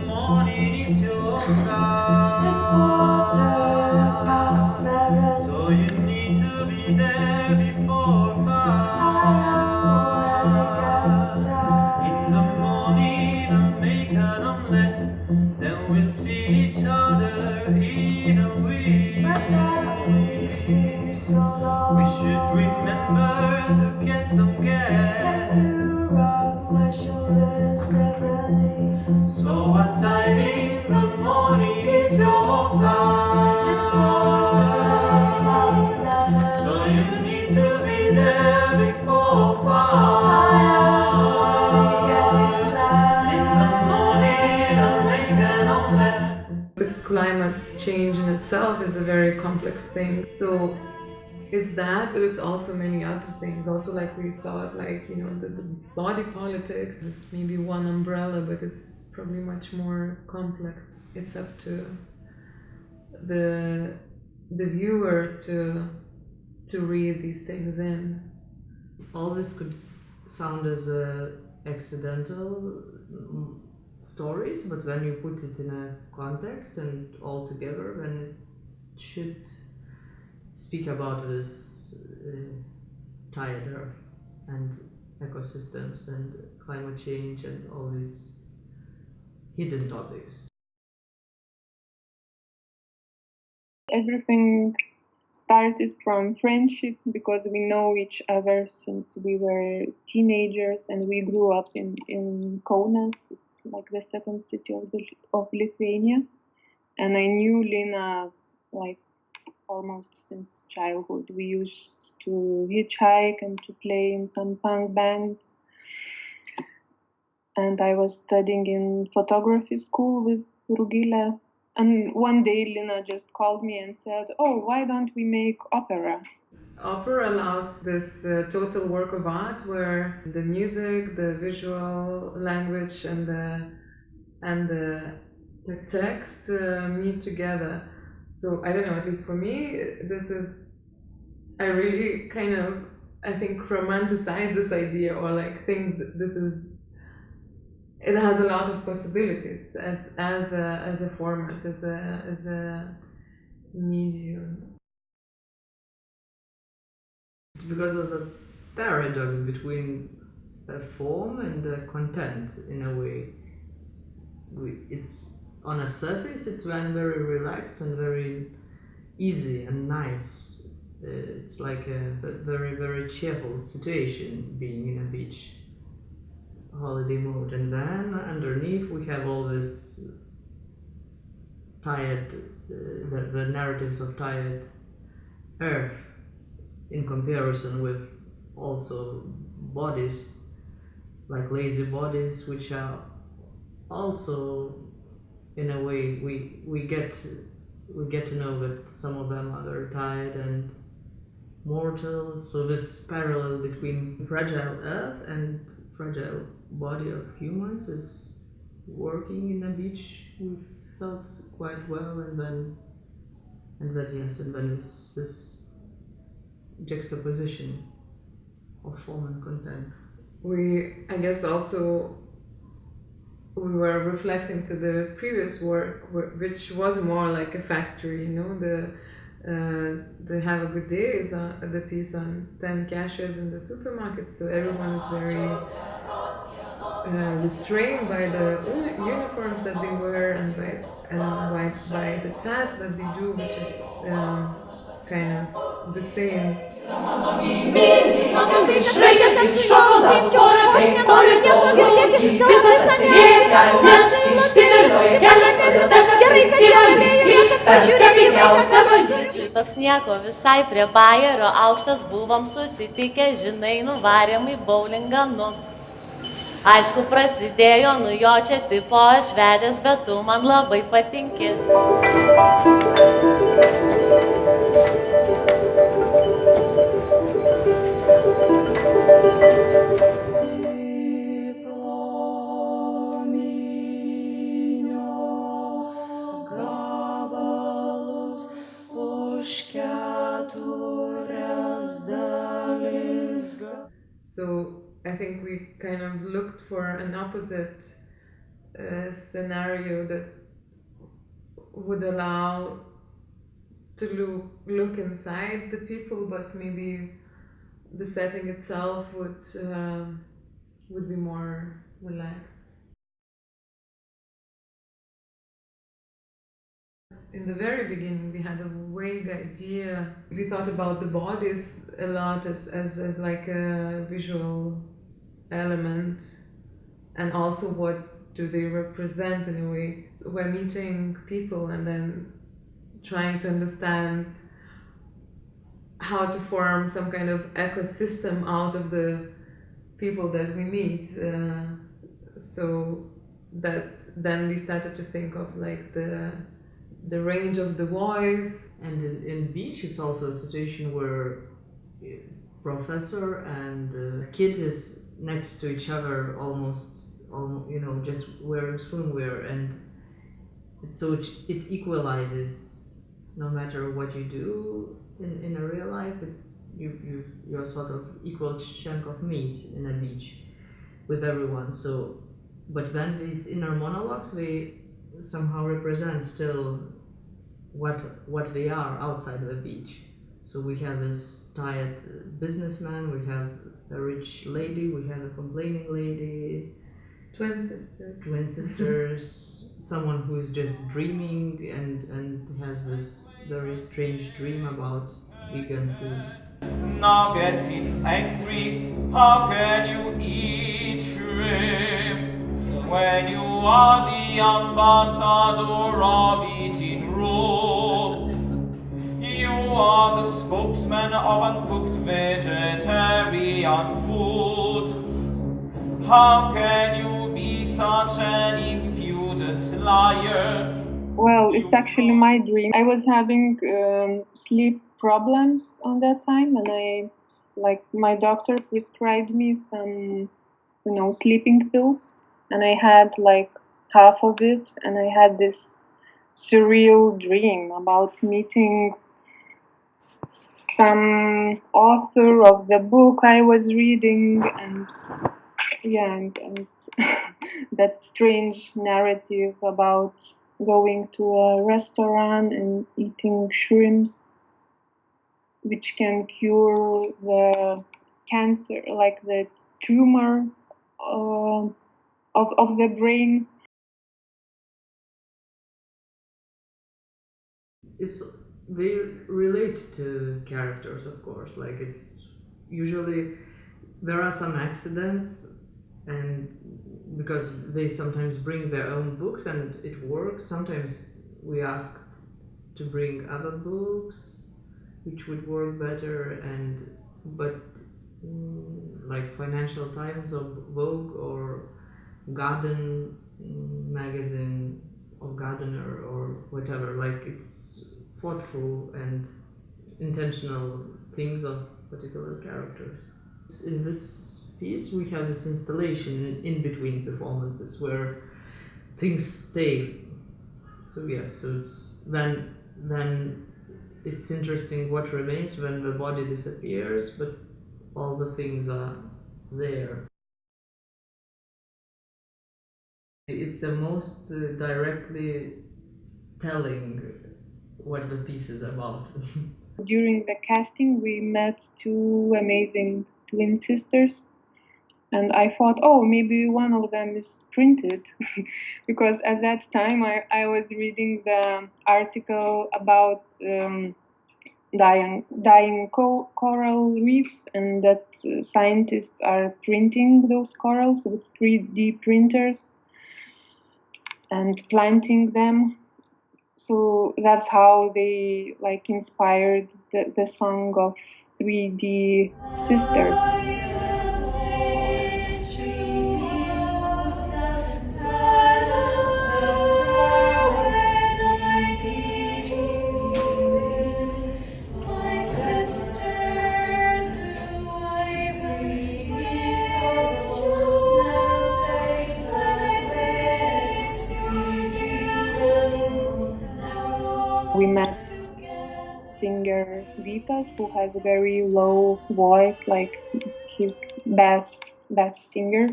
morning is your time. It's 7:15. So you need to be there before 5. In the morning I'll make an omelette, then we'll see each other in a week. But that week seems so long. We should remember to get some gas. And you rub my shoulders heavily. So what time in the morning is your flight? It's 7:15. So you need to be there before 5. In the morning I'll make an omelette. The climate change in itself is a very complex thing. So it's that, but it's also many other things. Also, like we thought, like, you know, the body politics is maybe one umbrella, but it's probably much more complex. It's up to the viewer to read these things in. All this could sound as accidental stories, but when you put it in a context and all together, when it should speak about this tired earth and ecosystems and climate change and all these hidden topics. Everything started from friendship because we know each other since we were teenagers and we grew up in Kaunas. It's like the second city of Lithuania. And I knew Lina like almost since childhood. We used to hitchhike and to play in some punk bands. And I was studying in photography school with Rugilė. And one day Lina just called me and said, "Oh, why don't we make opera?" Opera allows this total work of art where the music, the visual language, and the text meet together. So I don't know, at least for me, I really kind of, I think, romanticize this idea, or like think that it has a lot of possibilities as a format, as a medium. Because of the paradox between the form and the content, in a way. It's on a surface, it's very relaxed and very easy and nice. It's like a very, very cheerful situation being in a beach holiday mode, and then underneath we have all this tired, the narratives of tired earth in comparison with also bodies, like lazy bodies, which are also, in a way, we get to know that some of them are very tired and mortal. So this parallel between fragile earth and fragile body of humans is working in a beach. We felt quite well, and then this juxtaposition of form and content. I guess also we were reflecting to the previous work, which was more like a factory, you know. The Have a Good Day is the piece on 10 cashiers in the supermarket, so everyone is very restrained by the uniforms that they wear and by the task that they do, which is kind of the same. Toks nieko visai prie bajerio aukštas buvom susitikę, žinai, nuvarėm į bowlingą, Aišku, prasidėjo, jo čia tipo aš vedęs, bet tu man labai patinki. So I think we kind of looked for an opposite a scenario that would allow to look inside the people, but maybe the setting itself would be more relaxed. In the very beginning, we had a vague idea. We thought about the bodies a lot as like a visual element, and also what do they represent in a way. We're meeting people and then trying to understand how to form some kind of ecosystem out of the people that we meet. So that then we started to think of like the range of the voice. And in beach, it's also a situation where professor and kid is next to each other, almost just wearing swimwear, and it equalizes no matter what you do in a real life. You're sort of equal chunk of meat in a beach with everyone. So, but then these inner monologues, they somehow represent still what they are outside the beach. So we have this tired businessman, we have a rich lady, we have a complaining lady, Twin sisters, someone who is just dreaming and has this very strange dream about vegan food. Now getting angry, how can you eat shrimp when you are the ambassador of eating raw? You are the spokesman of uncooked vegetarian food. How can you be such an impudent liar? Well, it's actually my dream. I was having sleep problems on that time, and my doctor prescribed me some, sleeping pills, and I had like half of it, and I had this surreal dream about meeting some author of the book I was reading, and and that strange narrative about going to a restaurant and eating shrimps, which can cure the cancer, like the tumor of the brain. They relate to characters, of course. Like, it's usually there are some accidents, and because they sometimes bring their own books and it works. Sometimes we ask to bring other books which would work better, but like Financial Times or Vogue or Garden magazine or Gardener or whatever, like it's thoughtful and intentional things of particular characters. In this piece we have this installation in between performances where things stay. So yes, so it's then it's interesting what remains when the body disappears, but all the things are there. It's the most directly telling what the piece is about. During the casting, we met two amazing twin sisters, and I thought, oh, maybe one of them is printed, because at that time I was reading the article about dying coral reefs, and that scientists are printing those corals with 3D printers and planting them. So that's how they inspired the song of 3D Sisters. We met singer Vitas, who has a very low voice, like his bass singer,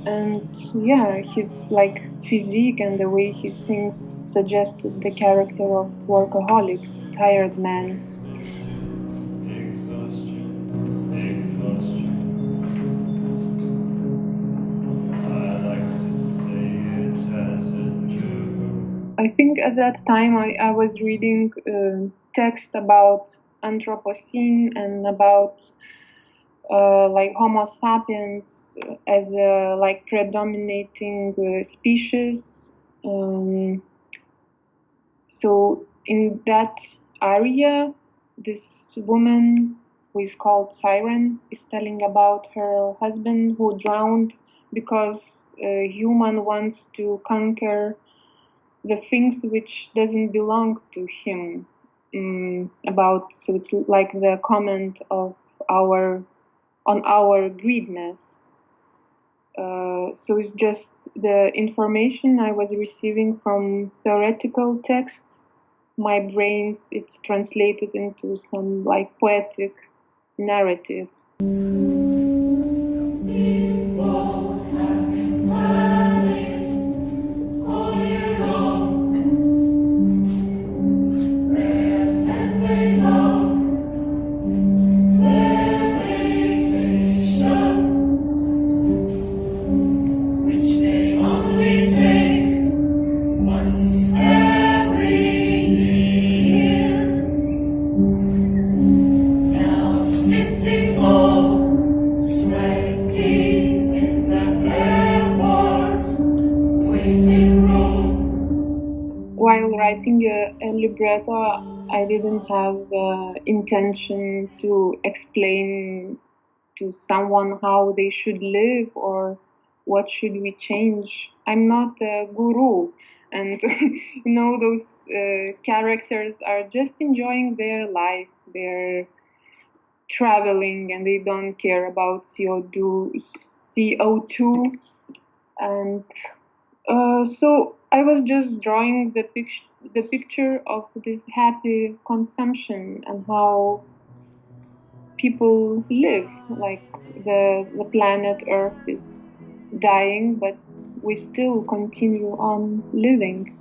and yeah, his like physique and the way he sings suggested the character of workaholic, tired man. Exhaustion, exhaustion. I like to say it as a joke. I think at that time I was reading text about Anthropocene and about like Homo sapiens as a like predominating species. Um, so in that area, this woman who is called Siren is telling about her husband who drowned because a human wants to conquer the things which doesn't belong to him. About so it's like the comment of our on our greedness. So it's just the information I was receiving from theoretical texts. My brain it's translated into some like poetic narrative. While writing a libretto, I didn't have the intention to explain to someone how they should live or what should we change. I'm not a guru, and those characters are just enjoying their life. They're traveling and they don't care about CO2, and so I was just drawing the picture of this happy consumption and how people live. Like the planet Earth is dying, but we still continue on living.